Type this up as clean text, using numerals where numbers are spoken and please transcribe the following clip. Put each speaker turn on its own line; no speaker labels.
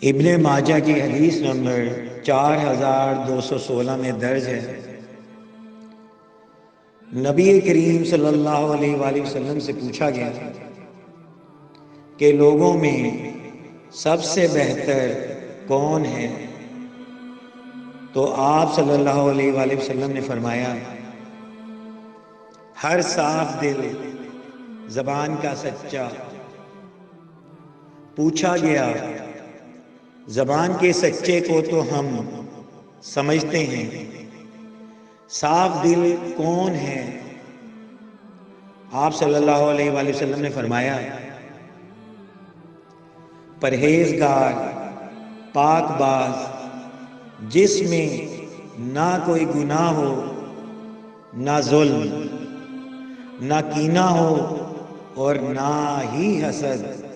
ابن ماجہ کی حدیث نمبر 4216 میں درج ہے، نبی کریم صلی اللہ علیہ وآلہ وسلم سے پوچھا گیا کہ لوگوں میں سب سے بہتر کون ہے؟ تو آپ صلی اللہ علیہ وآلہ وسلم نے فرمایا، ہر صاف دل، زبان کا سچا۔ پوچھا گیا، زبان کے سچے کو تو ہم سمجھتے ہیں، صاف دل کون ہے؟ آپ صلی اللہ علیہ وآلہ وسلم نے فرمایا، پرہیزگار، پاک باز، جس میں نہ کوئی گناہ ہو، نہ ظلم، نہ کینہ ہو اور نہ ہی حسد۔